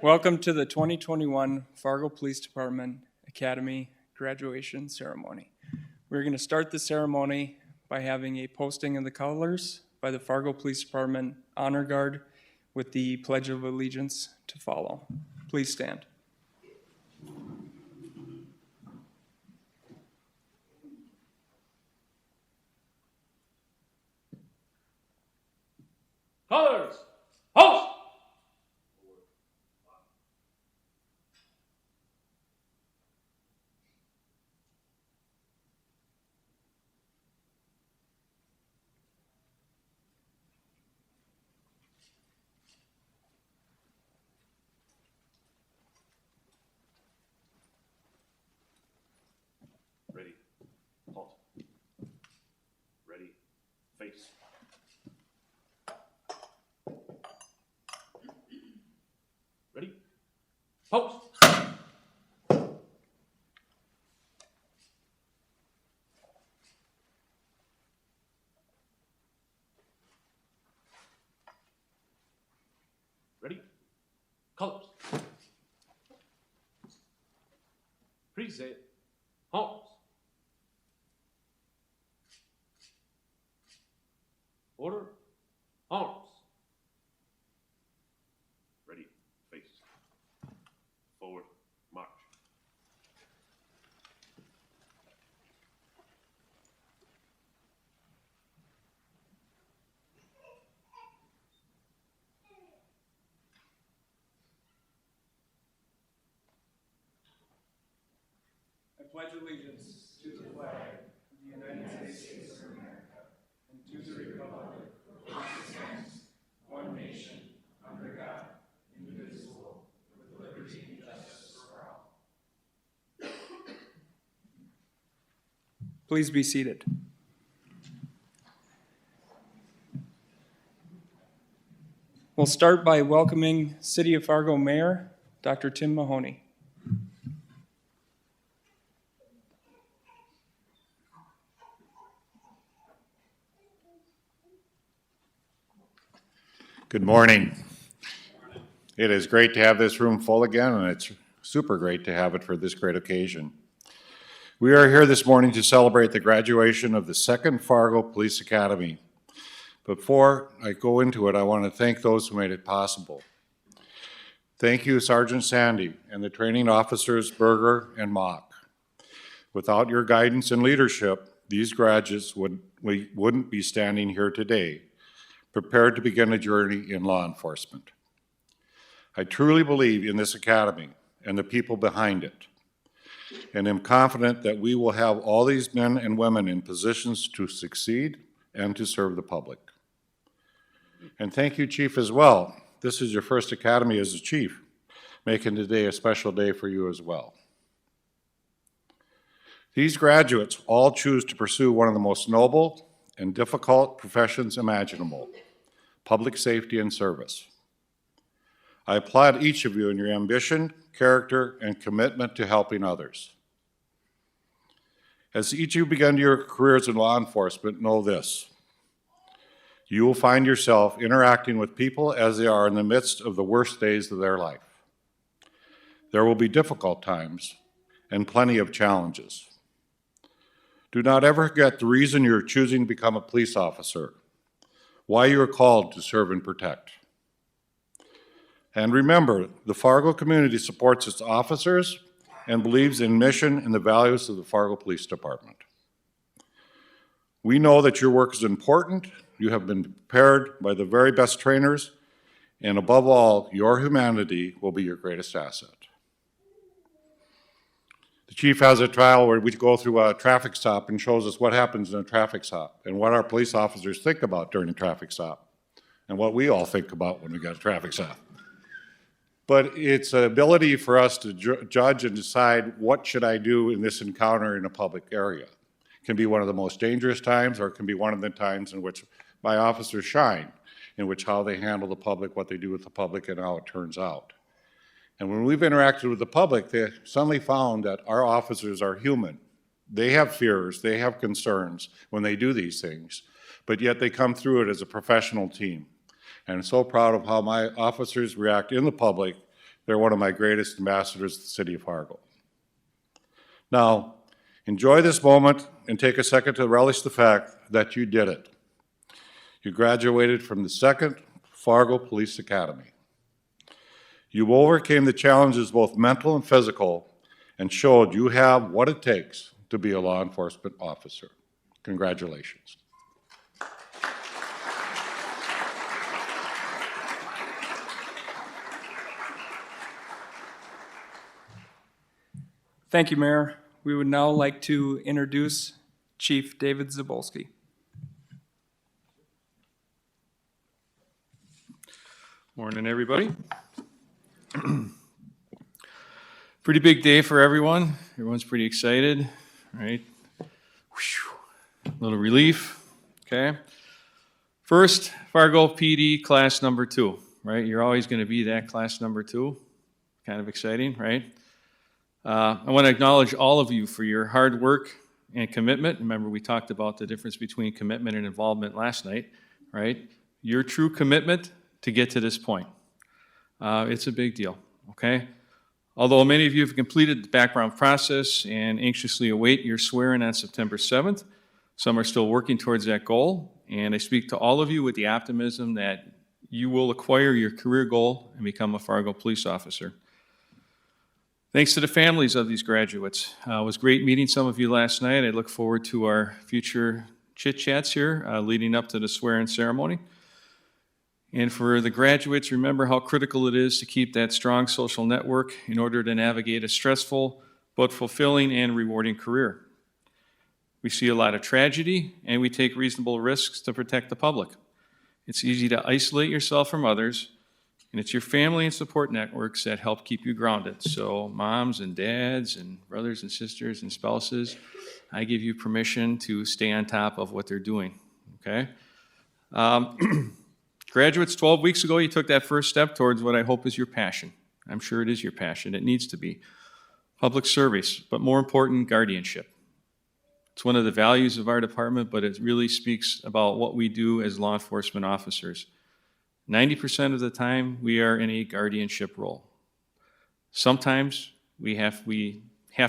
Welcome to the 2021 Fargo Police Department Academy graduation ceremony. We're going to start the ceremony by having a posting of the colors by the Fargo Police Department Honor Guard with the Pledge of Allegiance to follow. Please stand. Colors, host! Ready, halt. Ready, face. Ready, post. Ready, colors. Preset, arms. Order, arms. Ready, face. Forward, march. I pledge allegiance to the flag of the United States of America and to the republic for which it stands, one nation, under God, indivisible, with liberty and justice for all. Please be seated. We'll start by welcoming City of Fargo Mayor, Dr. Tim Mahoney. Good morning. It is great to have this room full again, and it's super great to have it for this great occasion. We are here this morning to celebrate the graduation of the second Fargo Police Academy. Before I go into it, I want to thank those who made it possible. Thank you, Sergeant Sandy and the training officers Berger and Mock. Without your guidance and leadership, these graduates wouldn't be standing here today, prepared to begin a journey in law enforcement. I truly believe in this academy and the people behind it, and am confident that we will have all these men and women in positions to succeed and to serve the public. And thank you, Chief, as well. This is your first academy as a chief, making today a special day for you as well. These graduates all choose to pursue one of the most noble and difficult professions imaginable, public safety and service. I applaud each of you in your ambition, character, and commitment to helping others. As each of you begin your careers in law enforcement, know this: you will find yourself interacting with people as they are in the midst of the worst days of their life. There will be difficult times and plenty of challenges. Do not ever forget the reason you're choosing to become a police officer, why you are called to serve and protect. And remember, the Fargo community supports its officers and believes in mission and the values of the Fargo Police Department. We know that your work is important, you have been prepared by the very best trainers, and above all, your humanity will be your greatest asset. The chief has a trial where we go through a traffic stop and shows us what happens in a traffic stop and what our police officers think about during a traffic stop and what we all think about when we got a traffic stop. But it's an ability for us to judge and decide what should I do in this encounter in a public area. It can be one of the most dangerous times, or it can be one of the times in which my officers shine, in which how they handle the public, what they do with the public, and how it turns out. And when we've interacted with the public, they suddenly found that our officers are human. They have fears, they have concerns when they do these things, but yet they come through it as a professional team. And I'm so proud of how my officers react in the public They're one of my greatest ambassadors to the city of Fargo. Now, enjoy this moment and take a second to relish the fact that you did it. You graduated from the 2nd Fargo Police Academy. You overcame the challenges, both mental and physical, and showed you have what it takes to be a law enforcement officer. Congratulations. Thank you, Mayor. We would now like to introduce Chief David Zabolski. Morning, everybody. Pretty big day for everyone. Everyone's pretty excited, right? Whew. A little relief, okay? First, Fargo PD class number 2, right? You're always going to be that class number 2. Kind of exciting, right? I want to acknowledge all of you for your hard work and commitment. Remember, we talked about the difference between commitment and involvement last night, right? Your true commitment to get to this point. It's a big deal, okay? Although many of you have completed the background process and anxiously await your swearing on September 7th, some are still working towards that goal, and I speak to all of you with the optimism that you will acquire your career goal and become a Fargo police officer. Thanks to the families of these graduates. It was great meeting some of you last night. I look forward to our future chit-chats here leading up to the swearing ceremony. And for the graduates, remember how critical it is to keep that strong social network in order to navigate a stressful but fulfilling and rewarding career. We see a lot of tragedy, and we take reasonable risks to protect the public. It's easy to isolate yourself from others, and it's your family and support networks that help keep you grounded. So moms and dads and brothers and sisters and spouses, I give you permission to stay on top of what they're doing, okay? Graduates, 12 weeks ago, you took that first step towards what I hope is your passion. I'm sure it is your passion. It needs to be. Public service, but more important, guardianship. It's one of the values of our department, but it really speaks about what we do as law enforcement officers. 90% of the time, we are in a guardianship role. Sometimes we have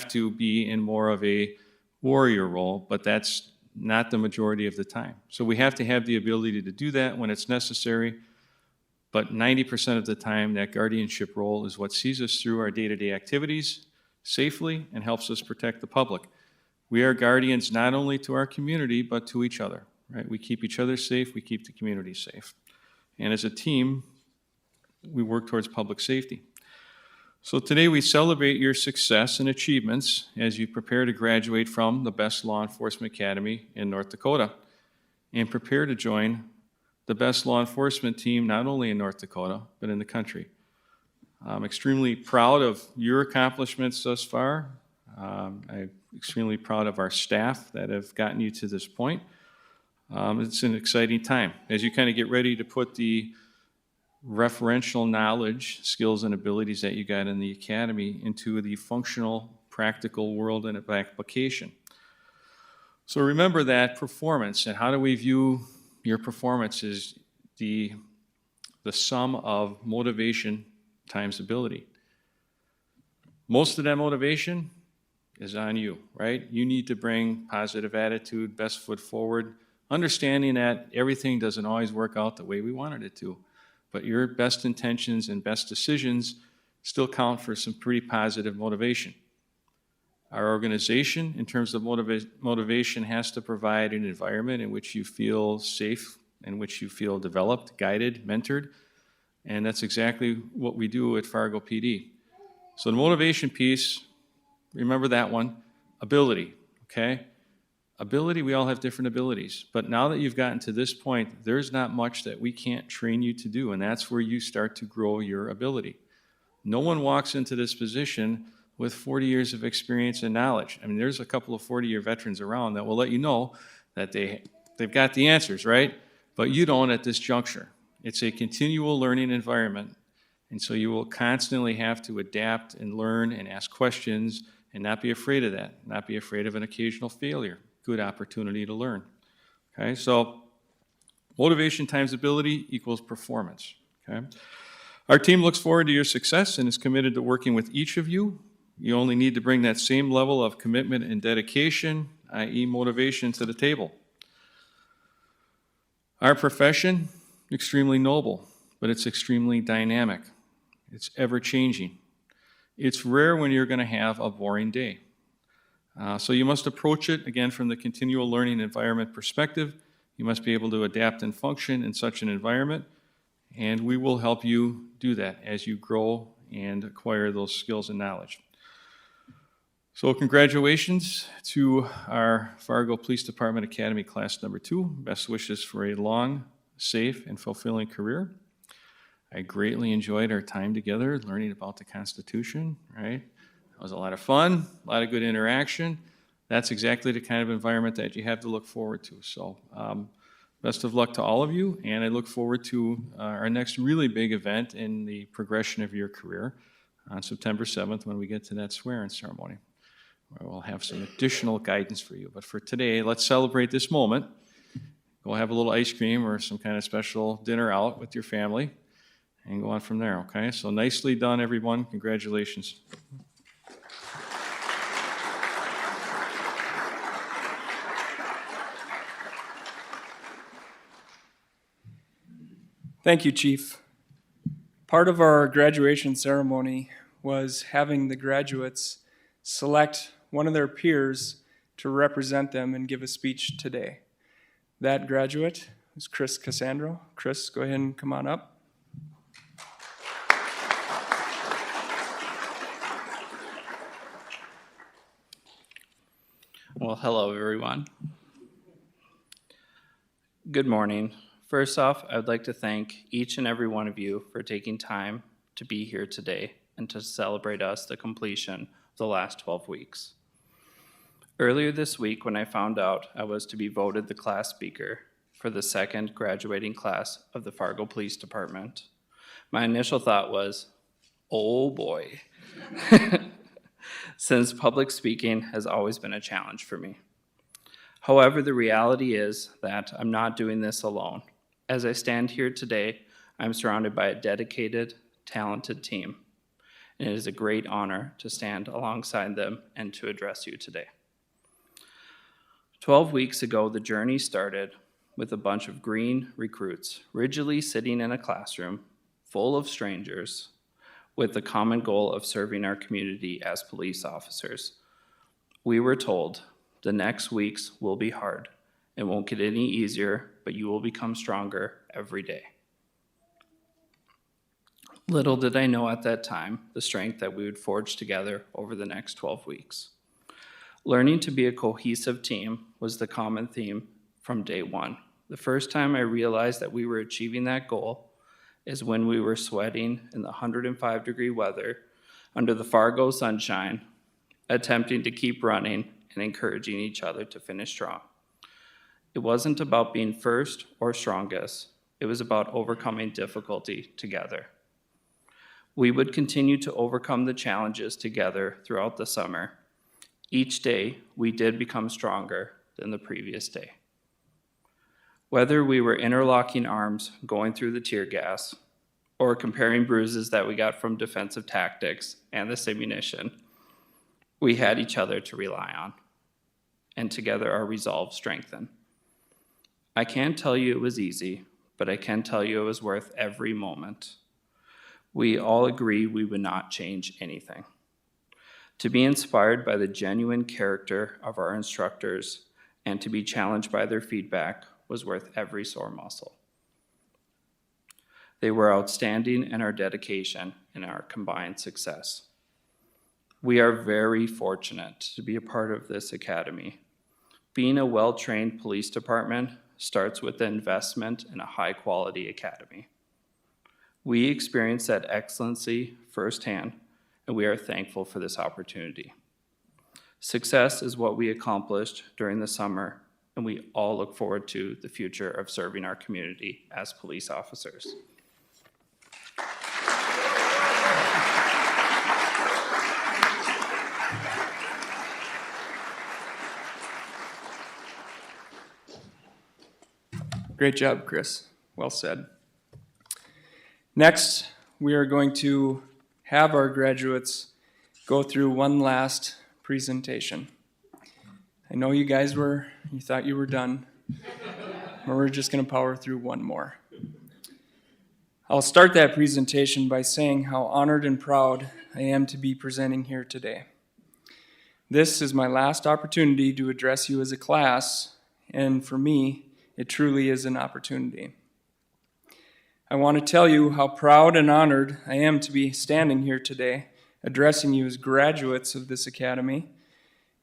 to be in more of a warrior role, but that's not the majority of the time. So we have to have the ability to do that when it's necessary, but 90% of the time, that guardianship role is what sees us through our day-to-day activities safely and helps us protect the public. We are guardians not only to our community, but to each other, right? We keep each other safe, we keep the community safe. And as a team, we work towards public safety. So today we celebrate your success and achievements as you prepare to graduate from the best law enforcement academy in North Dakota and prepare to join the best law enforcement team not only in North Dakota, but in the country. I'm extremely proud of your accomplishments thus far. I'm extremely proud of our staff that have gotten you to this point. It's an exciting time as you kind of get ready to put the referential knowledge, skills, and abilities that you got in the academy into the functional, practical world and application. So remember that performance, and how do we view your performance is the sum of motivation times ability. Most of that motivation is on you, right? You need to bring positive attitude, best foot forward, understanding that everything doesn't always work out the way we wanted it to, but your best intentions and best decisions still count for some pretty positive motivation. Our organization, in terms of motivation, has to provide an environment in which you feel safe, in which you feel developed, guided, mentored, and that's exactly what we do at Fargo PD. So the motivation piece, remember that one, ability, okay? Ability, we all have different abilities, but now that you've gotten to this point, there's not much that we can't train you to do, and that's where you start to grow your ability. No one walks into this position with 40 years of experience and knowledge. I mean, there's a couple of 40-year veterans around that will let you know that they've got the answers, right? But you don't at this juncture. It's a continual learning environment, and so you will constantly have to adapt and learn and ask questions and not be afraid of that, not be afraid of an occasional failure. Good opportunity to learn. Okay, so motivation times ability equals performance. Okay, Our team looks forward to your success and is committed to working with each of you. You only need to bring that same level of commitment and dedication, i.e. motivation, to the table. Our profession, extremely noble, but it's extremely dynamic. It's ever-changing. It's rare when you're going to have a boring day. So you must approach it, again, from the continual learning environment perspective. You must be able to adapt and function in such an environment, and we will help you do that as you grow and acquire those skills and knowledge. So congratulations to our Fargo Police Department Academy Class Number 2. Best wishes for a long, safe, and fulfilling career. I greatly enjoyed our time together learning about the Constitution, right? It was a lot of fun, a lot of good interaction. That's exactly the kind of environment that you have to look forward to. So best of luck to all of you, and I look forward to our next really big event in the progression of your career on September 7th when we get to that swearing ceremony, where we'll have some additional guidance for you. But for today, let's celebrate this moment. Go have a little ice cream or some kind of special dinner out with your family and go on from there, okay? So nicely done, everyone. Congratulations. Thank you, Chief. Part of our graduation ceremony was having the graduates select one of their peers to represent them and give a speech today. That graduate is Chris Cassandro. Chris, go ahead and come on up. Well, hello, everyone. Good morning. First off, I would like to thank each and every one of you for taking time to be here today and to celebrate us the completion of the last 12 weeks. Earlier this week, when I found out I was to be voted the class speaker for the second graduating class of the Fargo Police Department, my initial thought was, oh boy. Since public speaking has always been a challenge for me. However, the reality is that I'm not doing this alone. As I stand here today, I'm surrounded by a dedicated, talented team, and it is a great honor to stand alongside them and to address you today. 12 weeks ago, the journey started with a bunch of green recruits rigidly sitting in a classroom full of strangers with the common goal of serving our community as police officers. We were told the next weeks will be hard. It won't get any easier, but you will become stronger every day. Little did I know at that time the strength that we would forge together over the next 12 weeks. Learning to be a cohesive team was the common theme from day one. The first time I realized that we were achieving that goal is when we were sweating in the 105-degree weather under the Fargo sunshine, attempting to keep running and encouraging each other to finish strong. It wasn't about being first or strongest. It was about overcoming difficulty together. We would continue to overcome the challenges together throughout the summer. Each day, we did become stronger than the previous day. Whether we were interlocking arms, going through the tear gas, or comparing bruises that we got from defensive tactics and this ammunition, we had each other to rely on, and together our resolve strengthened. I can't tell you it was easy, but I can tell you it was worth every moment. We all agree we would not change anything. To be inspired by the genuine character of our instructors and to be challenged by their feedback was worth every sore muscle. They were outstanding in our dedication and our combined success. We are very fortunate to be a part of this academy. Being a well-trained police department starts with the investment in a high-quality academy. We experience that excellency firsthand, and we are thankful for this opportunity. Success is what we accomplished during the summer, and we all look forward to the future of serving our community as police officers. Great job, Chris. Well said. Next, we are going to have our graduates go through one last presentation. I know you guys you thought you were done, but we're just going to power through one more. I'll start that presentation by saying how honored and proud I am to be presenting here today. This is my last opportunity to address you as a class, and for me, it truly is an opportunity. I want to tell you how proud and honored I am to be standing here today, addressing you as graduates of this academy,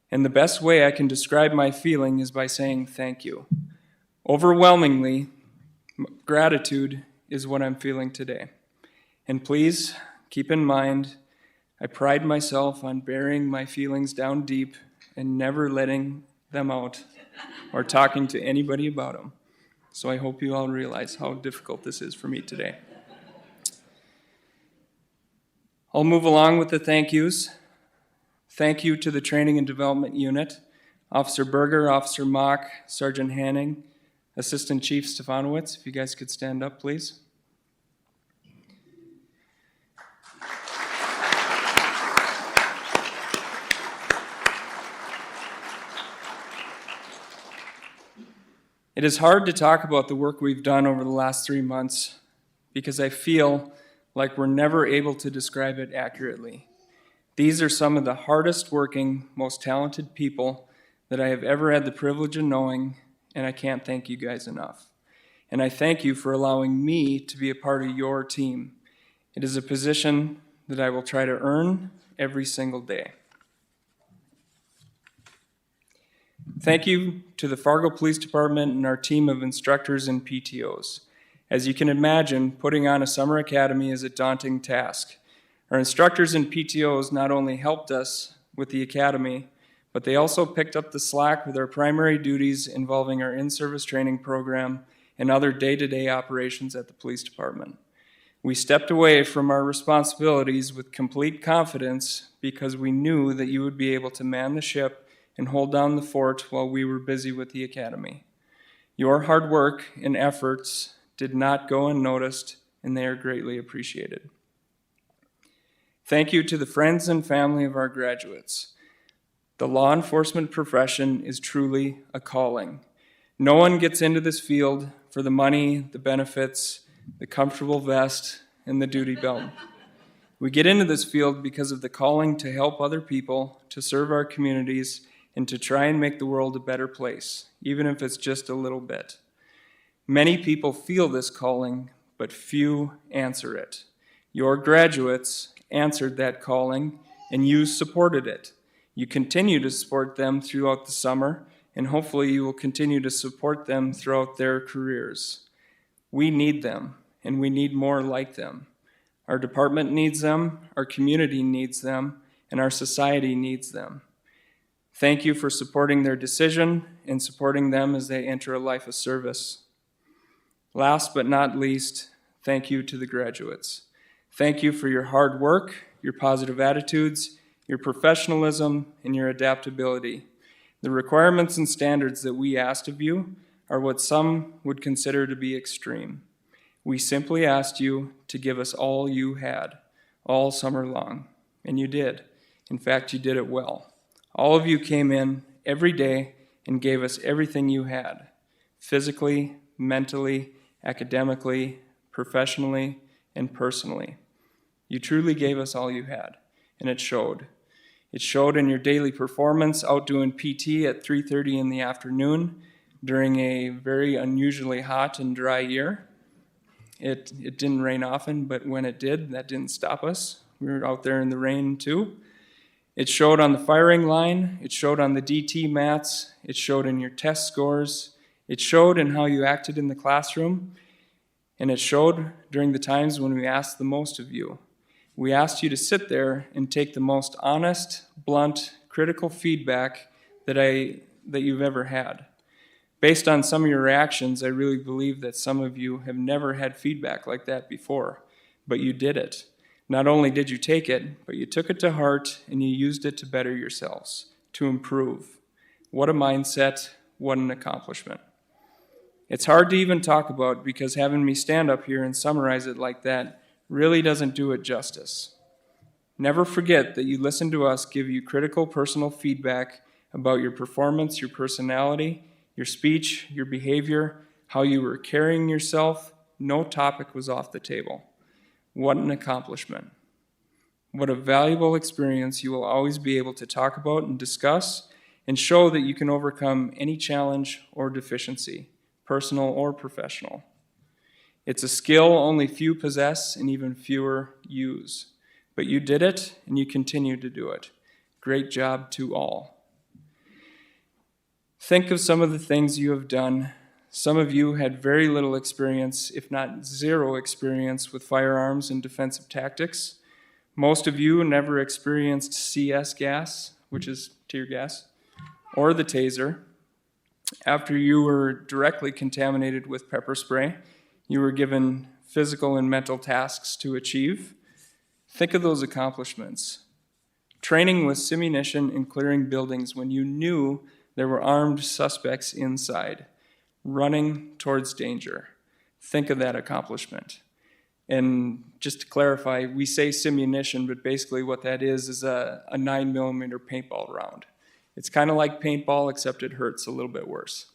and the best way I can describe my feeling is by saying thank you. Overwhelmingly, gratitude is what I'm feeling today. And please keep in mind, I pride myself on burying my feelings down deep and never letting them out or talking to anybody about them. So I hope you all realize how difficult this is for me today. I'll move along with the thank yous. Thank you to the Training and Development Unit, Officer Berger, Officer Mock, Sergeant Hanning, Assistant Chief Stefanowitz. If you guys could stand up, please. It is hard to talk about the work we've done over the last 3 months because I feel like we're never able to describe it accurately. These are some of the hardest working, most talented people that I have ever had the privilege of knowing, and I can't thank you guys enough. And I thank you for allowing me to be a part of your team. It is a position that I will try to earn every single day. Thank you to the Fargo Police Department and our team of instructors and PTOs. As you can imagine, putting on a summer academy is a daunting task. Our instructors and PTOs not only helped us with the academy, but they also picked up the slack with our primary duties involving our in-service training program and other day-to-day operations at the police department. We stepped away from our responsibilities with complete confidence because we knew that you would be able to man the ship and hold down the fort while we were busy with the academy. Your hard work and efforts did not go unnoticed, and they are greatly appreciated. Thank you to the friends and family of our graduates. The law enforcement profession is truly a calling. No one gets into this field for the money, the benefits, the comfortable vest, and the duty belt. We get into this field because of the calling to help other people, to serve our communities, and to try and make the world a better place, even if it's just a little bit. Many people feel this calling, but few answer it. Your graduates answered that calling, and you supported it. You continue to support them throughout the summer, and hopefully you will continue to support them throughout their careers. We need them, and we need more like them. Our department needs them, our community needs them, and our society needs them. Thank you for supporting their decision and supporting them as they enter a life of service. Last but not least, thank you to the graduates. Thank you for your hard work, your positive attitudes, your professionalism, and your adaptability. The requirements and standards that we asked of you are what some would consider to be extreme. We simply asked you to give us all you had, all summer long, and you did. In fact, you did it well. All of you came in every day and gave us everything you had, physically, mentally, academically, professionally, and personally. You truly gave us all you had, and it showed. It showed in your daily performance out doing PT at 3:30 in the afternoon during a very unusually hot and dry year. It didn't rain often, but when it did, that didn't stop us. We were out there in the rain too. It showed on the firing line, it showed on the DT mats, it showed in your test scores, it showed in how you acted in the classroom, and it showed during the times when we asked the most of you. We asked you to sit there and take the most honest, blunt, critical feedback that you've ever had. Based on some of your reactions, I really believe that some of you have never had feedback like that before, but you did it. Not only did you take it, but you took it to heart and you used it to better yourselves, to improve. What a mindset, what an accomplishment. It's hard to even talk about because having me stand up here and summarize it like that really doesn't do it justice. Never forget that you listen to us give you critical personal feedback about your performance, your personality, your speech, your behavior, how you were carrying yourself. No topic was off the table. What an accomplishment. What a valuable experience you will always be able to talk about and discuss and show that you can overcome any challenge or deficiency, personal or professional. It's a skill only few possess and even fewer use. But you did it, and you continue to do it. Great job to all. Think of some of the things you have done. Some of you had very little experience, if not zero experience, with firearms and defensive tactics. Most of you never experienced CS gas, which is tear gas, or the taser. After you were directly contaminated with pepper spray, you were given physical and mental tasks to achieve. Think of those accomplishments. Training with simunition and clearing buildings when you knew there were armed suspects inside, running towards danger. Think of that accomplishment. And just to clarify, we say simunition, but basically what that is a 9mm paintball round. It's kind of like paintball, except it hurts a little bit worse.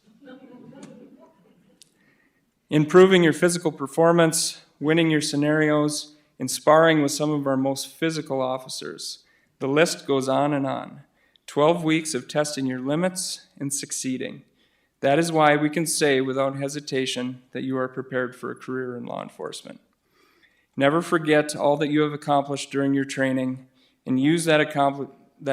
Improving your physical performance, winning your scenarios, and sparring with some of our most physical officers. The list goes on and on. 12 weeks of testing your limits and succeeding. That is why we can say without hesitation that you are prepared for a career in law enforcement. Never forget all that you have accomplished during your training and use that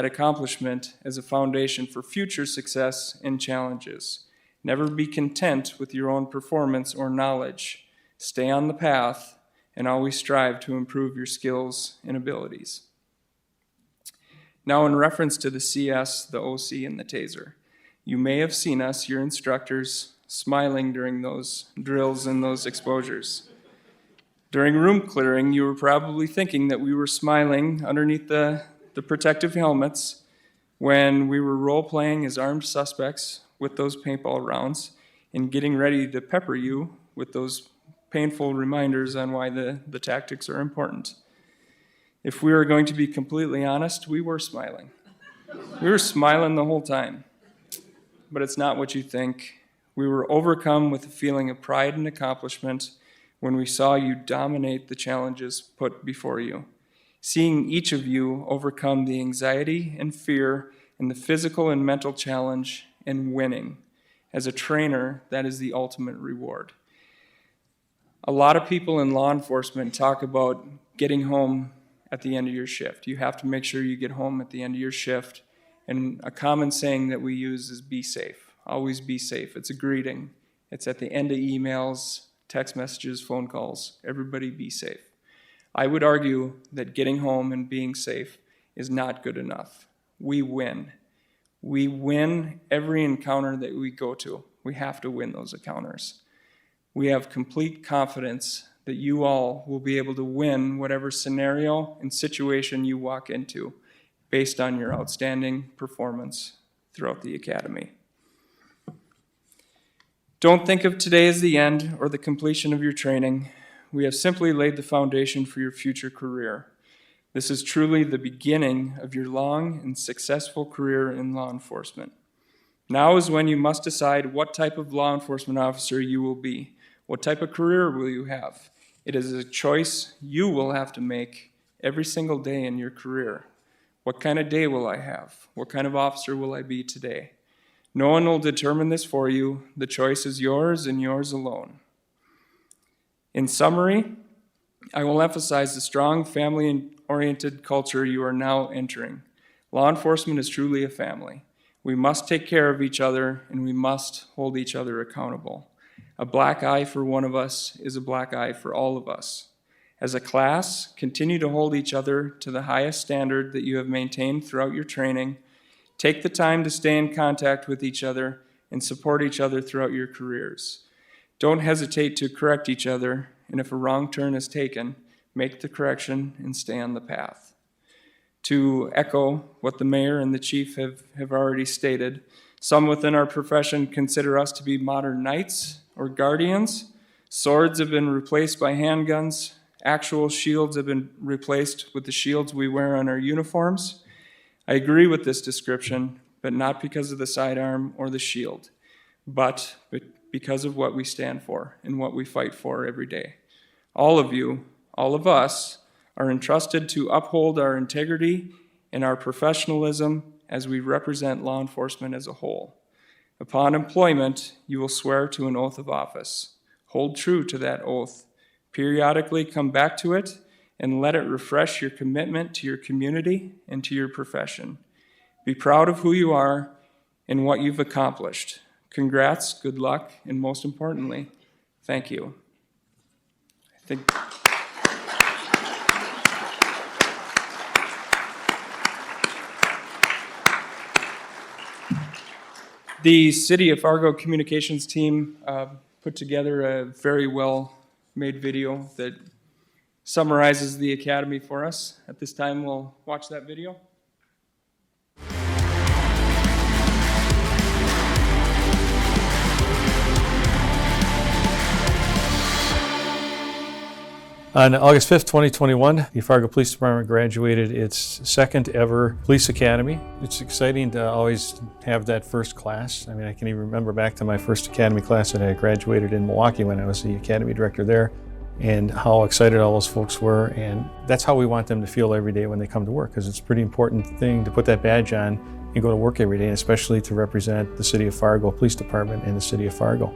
accomplishment as a foundation for future success and challenges. Never be content with your own performance or knowledge. Stay on the path and always strive to improve your skills and abilities. Now, in reference to the CS, the OC, and the taser, you may have seen us, your instructors, smiling during those drills and those exposures. During room clearing, you were probably thinking that we were smiling underneath the protective helmets when we were role-playing as armed suspects with those paintball rounds and getting ready to pepper you with those painful reminders on why the tactics are important. If we were going to be completely honest, we were smiling. We were smiling the whole time. But it's not what you think. We were overcome with a feeling of pride and accomplishment when we saw you dominate the challenges put before you. Seeing each of you overcome the anxiety and fear and the physical and mental challenge and winning. As a trainer, that is the ultimate reward. A lot of people in law enforcement talk about getting home at the end of your shift. You have to make sure you get home at the end of your shift. And a common saying that we use is be safe. Always be safe. It's a greeting. It's at the end of emails, text messages, phone calls. Everybody be safe. I would argue that getting home and being safe is not good enough. We win. We win every encounter that we go to. We have to win those encounters. We have complete confidence that you all will be able to win whatever scenario and situation you walk into based on your outstanding performance throughout the academy. Don't think of today as the end or the completion of your training. We have simply laid the foundation for your future career. This is truly the beginning of your long and successful career in law enforcement. Now is when you must decide what type of law enforcement officer you will be. What type of career will you have? It is a choice you will have to make every single day in your career. What kind of day will I have? What kind of officer will I be today? No one will determine this for you. The choice is yours and yours alone. In summary, I will emphasize the strong family-oriented culture you are now entering. Law enforcement is truly a family. We must take care of each other, and we must hold each other accountable. A black eye for one of us is a black eye for all of us. As a class, continue to hold each other to the highest standard that you have maintained throughout your training. Take the time to stay in contact with each other and support each other throughout your careers. Don't hesitate to correct each other, and if a wrong turn is taken, make the correction and stay on the path. To echo what the mayor and the chief have already stated, some within our profession consider us to be modern knights or guardians. Swords have been replaced by handguns, Actual shields have been replaced with the shields we wear on our uniforms. I agree with this description, but not because of the sidearm or the shield, but because of what we stand for and what we fight for every day. All of you, all of us, are entrusted to uphold our integrity and our professionalism as we represent law enforcement as a whole. Upon employment, you will swear to an oath of office. Hold true to that oath. Periodically come back to it and let it refresh your commitment to your community and to your profession. Be proud of who you are and what you've accomplished. Congrats, good luck, and most importantly, thank you. I think the City of Fargo communications team put together a very well-made video that summarizes the academy for us. At this time, we'll watch that video. On August 5th, 2021, the Fargo Police Department graduated its second ever police academy. It's exciting to always have that first class. I mean, I can even remember back to my first academy class that I graduated in Milwaukee when I was the academy director there, and how excited all those folks were. And that's how we want them to feel every day when they come to work, because it's a pretty important thing to put that badge on and go to work every day, and especially to represent the City of Fargo Police Department and the City of Fargo.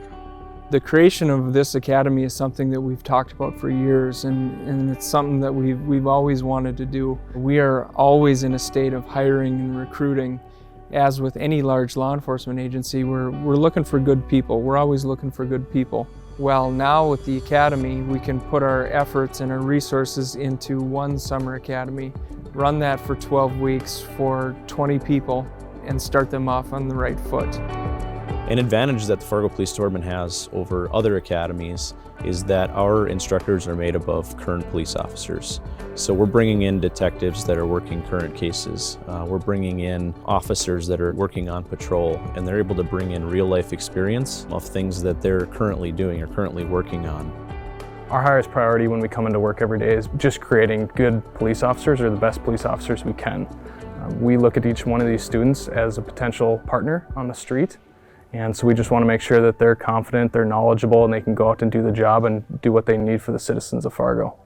The creation of this academy is something that we've talked about for years, and it's something that we've always wanted to do. We are always in a state of hiring and recruiting. As with any large law enforcement agency, we're looking for good people. We're always looking for good people. Well, now with the academy, we can put our efforts and our resources into one summer academy, run that for 12 weeks for 20 people, and start them off on the right foot. An advantage that the Fargo Police Department has over other academies is that our instructors are made up of current police officers. So we're bringing in detectives that are working current cases. We're bringing in officers that are working on patrol, and they're able to bring in real-life experience of things that they're currently doing or currently working on. Our highest priority when we come into work every day is just creating good police officers, or the best police officers we can. We look at each one of these students as a potential partner on the street. And so we just want to make sure that they're confident, they're knowledgeable, and they can go out and do the job and do what they need for the citizens of Fargo.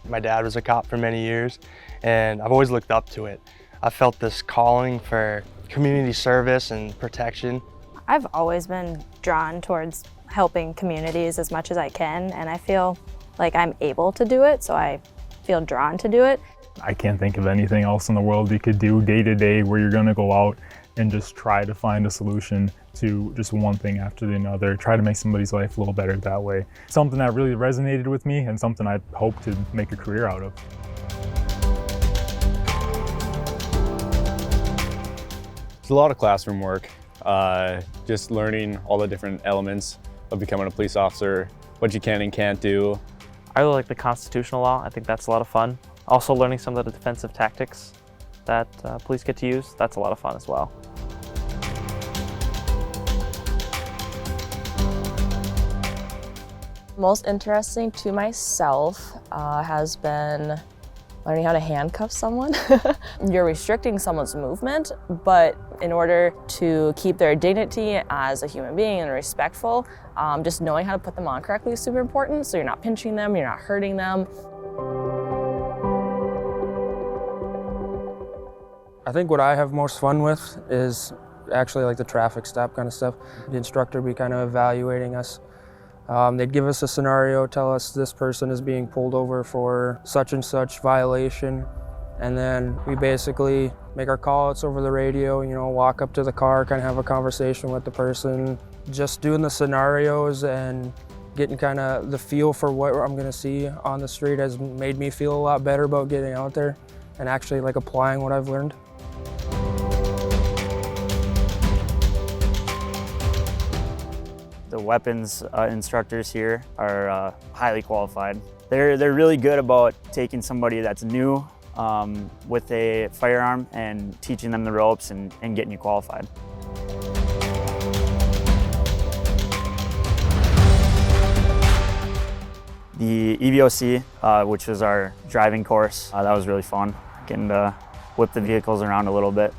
My dad was a cop for many years, and I've always looked up to it. I felt this calling for community service and protection. I've always been drawn towards helping communities as much as I can, and I feel like I'm able to do it, so I feel drawn to do it. I can't think of anything else in the world you could do day to day where you're going to go out and just try to find a solution to just one thing after another, try to make somebody's life a little better that way. Something that really resonated with me and something I hope to make a career out of. It's a lot of classroom work, just learning all the different elements of becoming a police officer, what you can and can't do. I really like the constitutional law. I think that's a lot of fun. Also learning some of the defensive tactics that police get to use, that's a lot of fun as well. Most interesting to myself has been learning how to handcuff someone. You're restricting someone's movement, but in order to keep their dignity as a human being and respectful, just knowing how to put them on correctly is super important. So you're not pinching them, you're not hurting them. I think what I have most fun with is actually like the traffic stop kind of stuff. The instructor would be kind of evaluating us. They'd give us a scenario, tell us this person is being pulled over for such and such violation, and then we basically make our call-outs over the radio, walk up to the car, kind of have a conversation with the person. Just doing the scenarios and getting kind of the feel for what I'm gonna see on the street has made me feel a lot better about getting out there and actually like applying what I've learned. The weapons instructors here are highly qualified. They're really good about taking somebody that's new with a firearm and teaching them the ropes and getting you qualified. The EVOC, which was our driving course, that was really fun, getting to whip the vehicles around a little bit.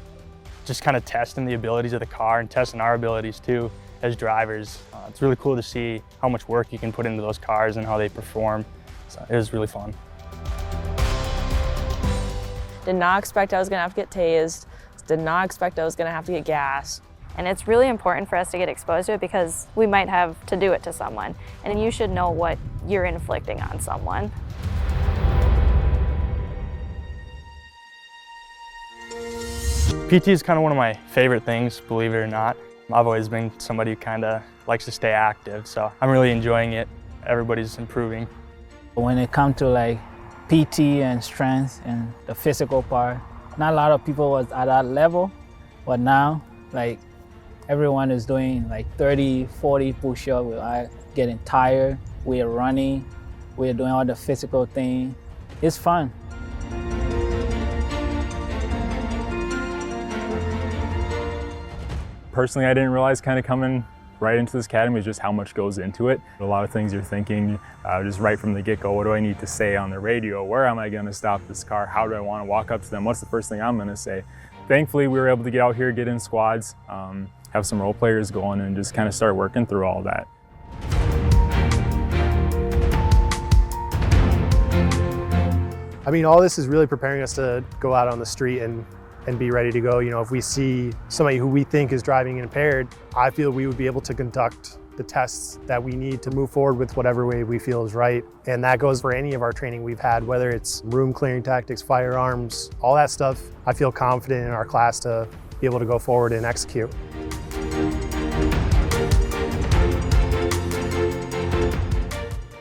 Just kind of testing the abilities of the car and testing our abilities too as drivers. It's really cool to see how much work you can put into those cars and how they perform. So it was really fun. Did not expect I was gonna have to get tased. Did not expect I was gonna have to get gas. And it's really important for us to get exposed to it because we might have to do it to someone. And you should know what you're inflicting on someone. PT is kind of one of my favorite things, believe it or not. I've always been somebody who kind of likes to stay active, so I'm really enjoying it. Everybody's improving. When it comes to like PT and strength and the physical part, not a lot of people was at that level, but now like everyone is doing like 30, 40 push-ups without getting tired. We're running, we're doing all the physical thing. It's fun. Personally, I didn't realize kind of coming right into this academy just how much goes into it. A lot of things you're thinking just right from the get-go. What do I need to say on the radio? Where am I going to stop this car? How do I want to walk up to them? What's the first thing I'm going to say? Thankfully, we were able to get out here, get in squads, have some role players going, and just kind of start working through all that. I mean, all this is really preparing us to go out on the street and be ready to go. You know, if we see somebody who we think is driving impaired, I feel we would be able to conduct the tests that we need to move forward with whatever way we feel is right. And that goes for any of our training we've had, whether it's room clearing tactics, firearms, all that stuff. I feel confident in our class to be able to go forward and execute.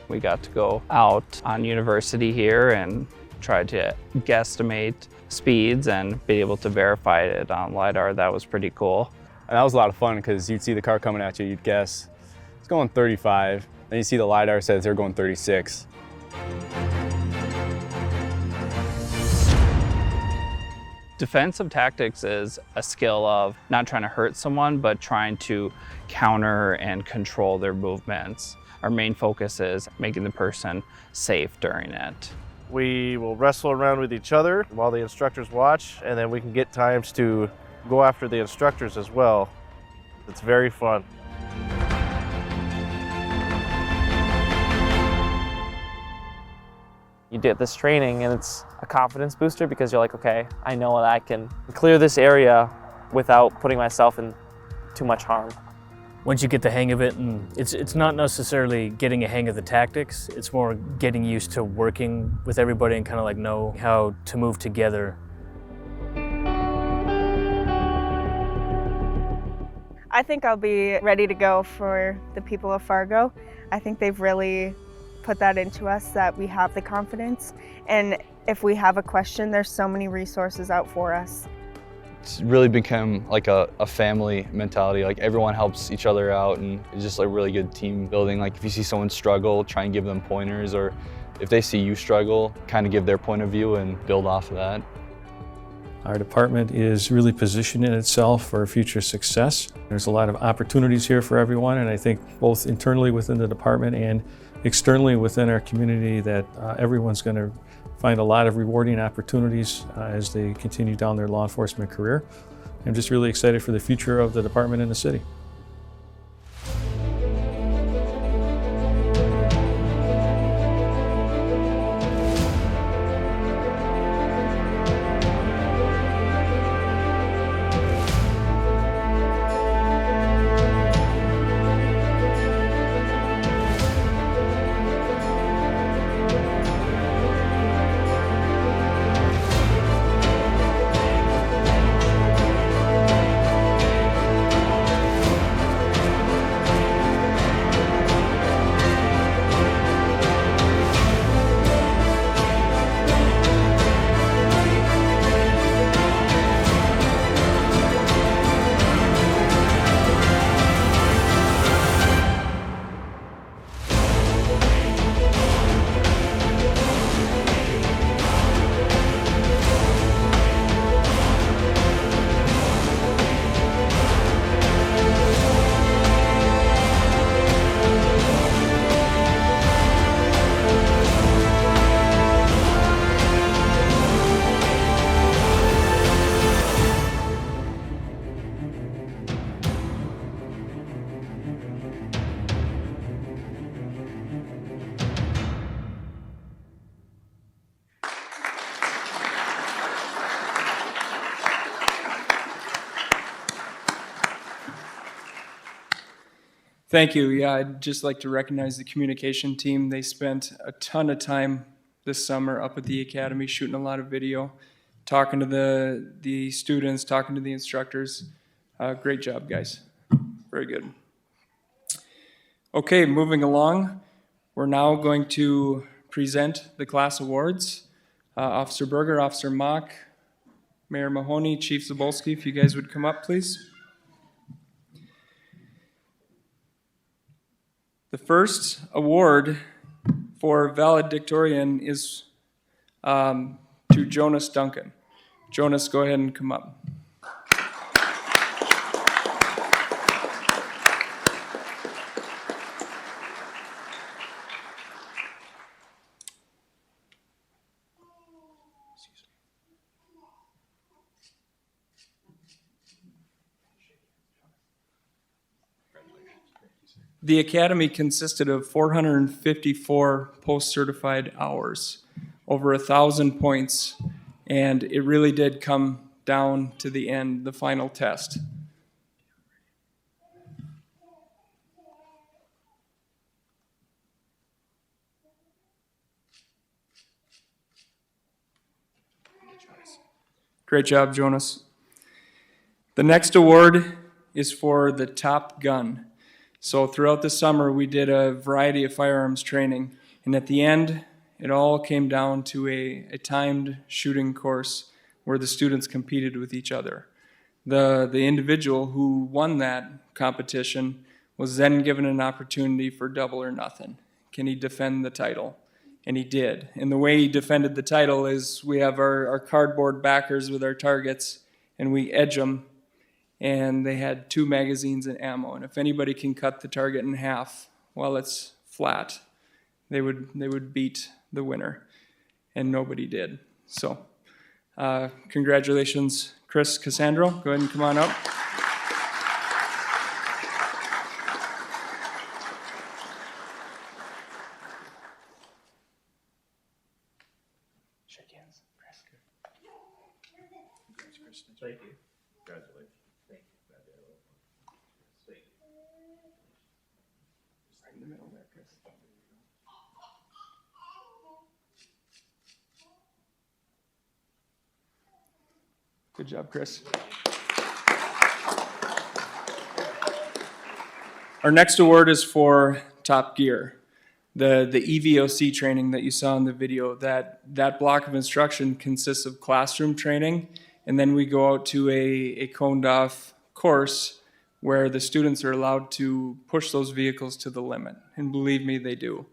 We got to go out on university here and try to guesstimate speeds and be able to verify it on LiDAR. That was pretty cool. And that was a lot of fun because you'd see the car coming at you, you'd guess it's going 35, then you see the LiDAR says they're going 36. Defensive tactics is a skill of not trying to hurt someone, but trying to counter and control their movements. Our main focus is making the person safe during it. We will wrestle around with each other while the instructors watch, and then we can get times to go after the instructors as well. It's very fun. You did this training and it's a confidence booster because you're like, okay, I know that I can clear this area without putting myself in too much harm. Once you get the hang of it, and it's not necessarily getting a hang of the tactics, it's more getting used to working with everybody and kind of like know how to move together. I think I'll be ready to go for the people of Fargo. I think they've really put that into us, that we have the confidence, and if we have a question, there's so many resources out for us. It's really become like a family mentality. Like everyone helps each other out, and it's just like really good team building. Like if you see someone struggle, try and give them pointers, or if they see you struggle, kind of give their point of view and build off of that. Our department is really positioning itself for future success. There's a lot of opportunities here for everyone, and I think both internally within the department and externally within our community that everyone's going to find a lot of rewarding opportunities as they continue down their law enforcement career. I'm just really excited for the future of the department in the city. Thank you. Yeah, I'd just like to recognize the communication team. They spent a ton of time this summer up at the academy shooting a lot of video, talking to the students, talking to the instructors. Great job, guys. Very good. Okay, moving along. We're now going to present the class awards. Officer Berger, Officer Mock, Mayor Mahoney, Chief Zabolski, if you guys would come up, please. The first award for valedictorian is to Jonas Duncan. Jonas, go ahead and come up. The academy consisted of 454 post-certified hours, over 1,000 points, and it really did come down to the end, the final test. Great job, Jonas. The next award is for the top gun. So throughout the summer, we did a variety of firearms training, and at the end, it all came down to a timed shooting course where the students competed with each other. The individual who won that competition was then given an opportunity for double or nothing. Can he defend the title? And he did. And the way he defended the title is we have our cardboard backers with our targets, and we edge them, and they had 2 magazines and ammo. And if anybody can cut the target in half while it's flat, they would beat the winner. And nobody did. So congratulations, Chris Cassandro. Go ahead and come on up. Shake hands, Chris. Thank you. Congratulations. Thank you. Right in the middle there, Chris. Good job, Chris. Our next award is for Top Gear. The EVOC training that you saw in the video, that block of instruction consists of classroom training, and then we go out to a coned off course where the students are allowed to push those vehicles to the limit. And believe me, they do.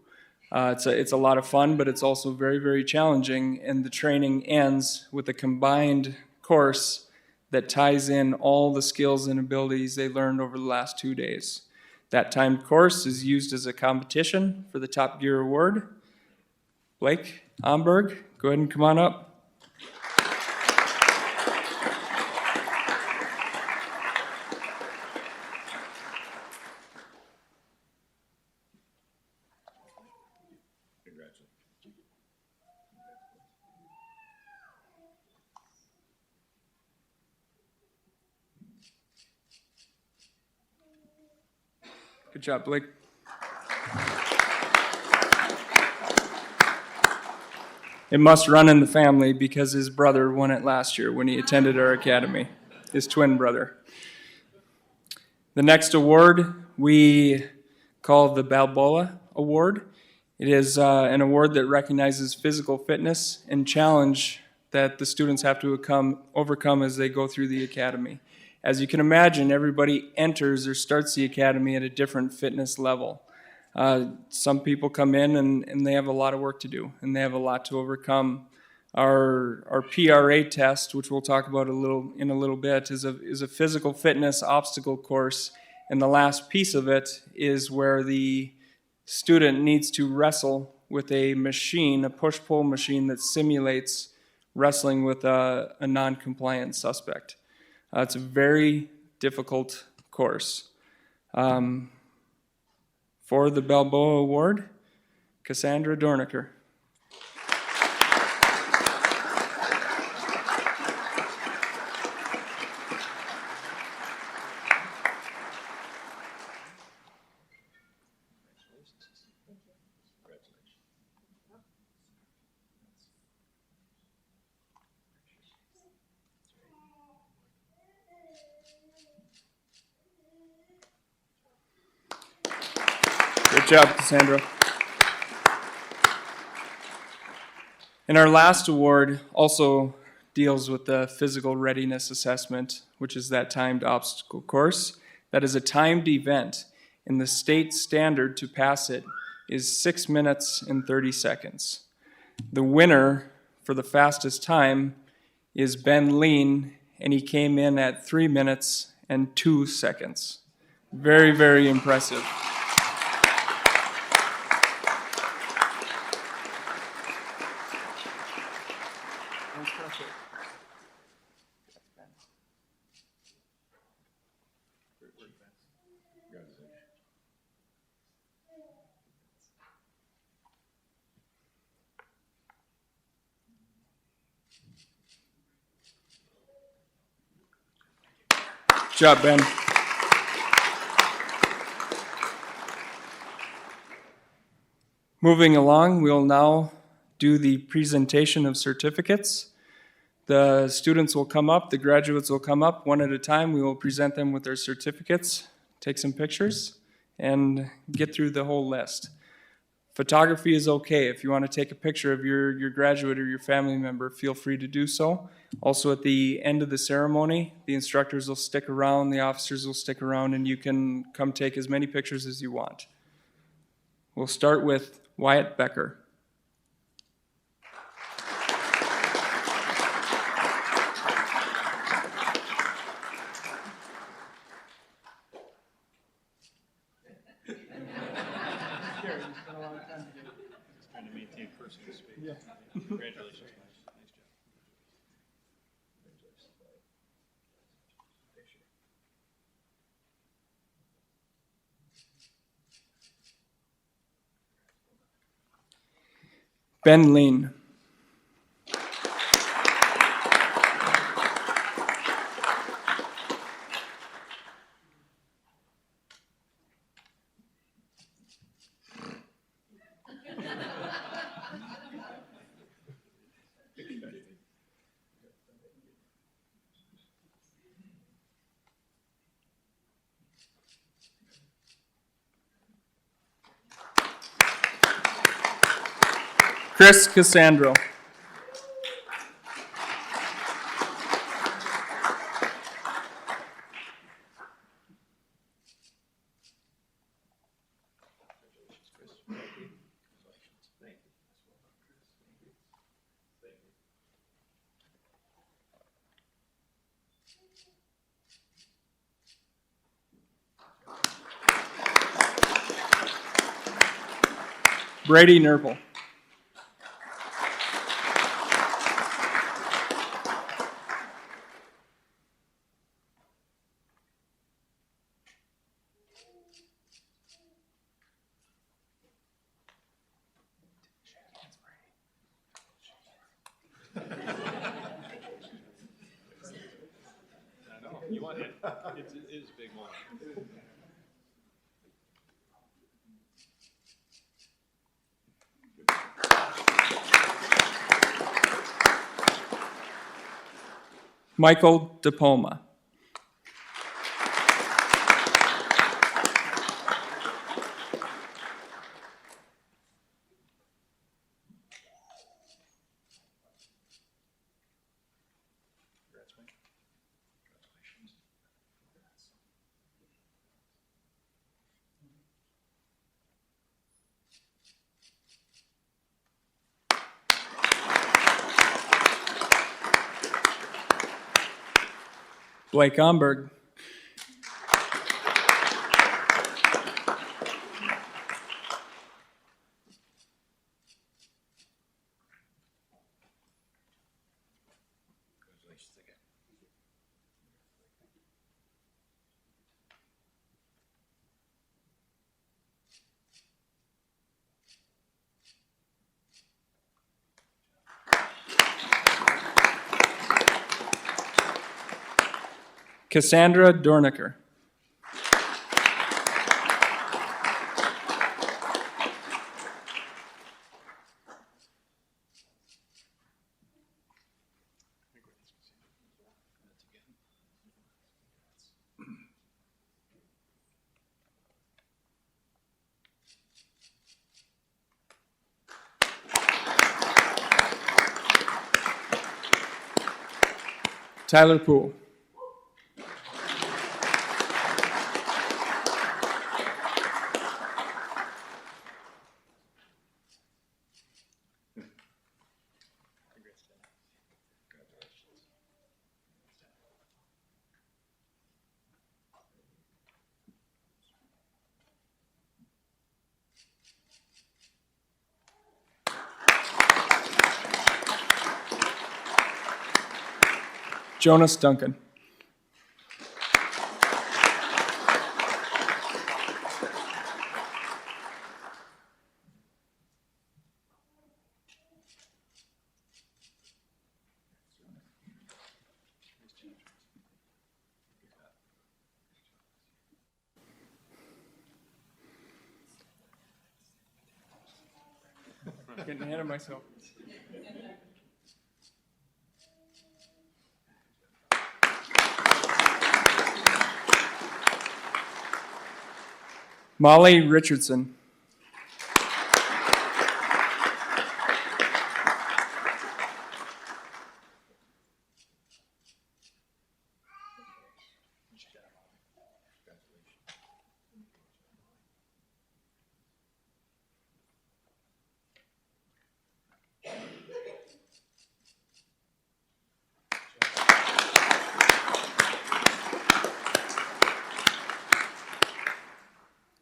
It's a lot of fun, but it's also very, very challenging, and the training ends with a combined course that ties in all the skills and abilities they learned over the last 2 days. That timed course is used as a competition for the Top Gear Award. Blake Omberg, go ahead and come on up. Good job, Blake. It must run in the family because his brother won it last year when he attended our academy, his twin brother. The next award we call the Balboa Award. It is an award that recognizes physical fitness and challenge that the students have to overcome as they go through the academy. As you can imagine, everybody enters or starts the academy at a different fitness level. Some people come in and they have a lot of work to do, and they have a lot to overcome. Our PRA test, which we'll talk about in a little bit, is a physical fitness obstacle course, and the last piece of it is where the student needs to wrestle with a machine, a push-pull machine that simulates wrestling with a non-compliant suspect. It's a very difficult course. For the Balboa Award, Cassandra Dornicker. Good job, Cassandra. And our last award also deals with the physical readiness assessment, which is that timed obstacle course. That is a timed event, and the state standard to pass it is 6 minutes and 30 seconds. The winner for the fastest time is Ben Lean, and he came in at 3 minutes and 2 seconds. Very, very impressive. Good job, Ben. Moving along, we'll now do the presentation of certificates. The students will come up, the graduates will come up one at a time. We will present them with their certificates, take some pictures, and get through the whole list. Photography is okay. If you want to take a picture of your graduate or your family member, feel free to do so. Also, at the end of the ceremony, the instructors will stick around, the officers will stick around, and you can come take as many pictures as you want. We'll start with Wyatt Becker. Congratulations. Ben Lean. Chris Cassandro. Brady Nurple. You want it? It is a big one. Michael DePalma. Blake Omberg. Cassandra Dornicker. Tyler Poole. Jonas Duncan. Getting ahead of myself. Molly Richardson.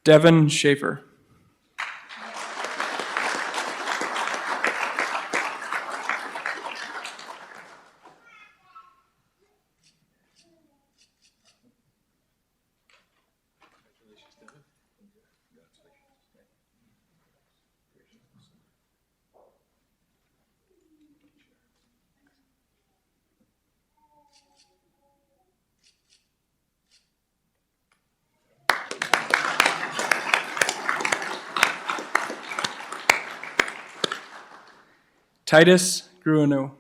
Deavon Shafer. Titus Gruanue.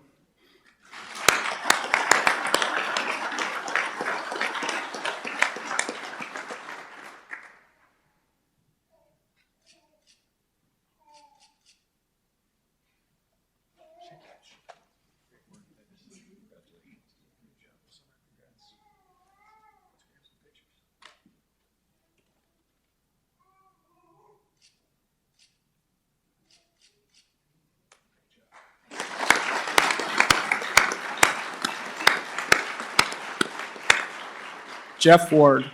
Jeff Ward.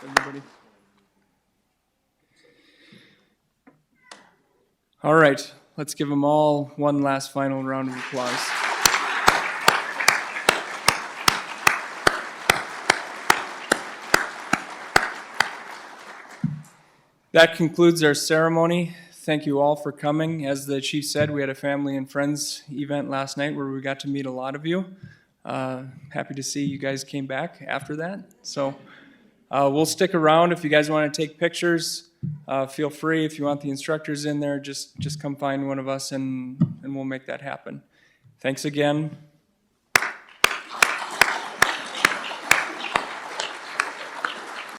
Everybody. All right, let's give them all one last final round of applause. That concludes our ceremony. Thank you all for coming. As the chief said, we had a family and friends event last night where we got to meet a lot of you. Happy to see you guys came back after that. So we'll stick around if you guys want to take pictures. Feel free. If you want the instructors in there, just come find one of us and we'll make that happen. Thanks again.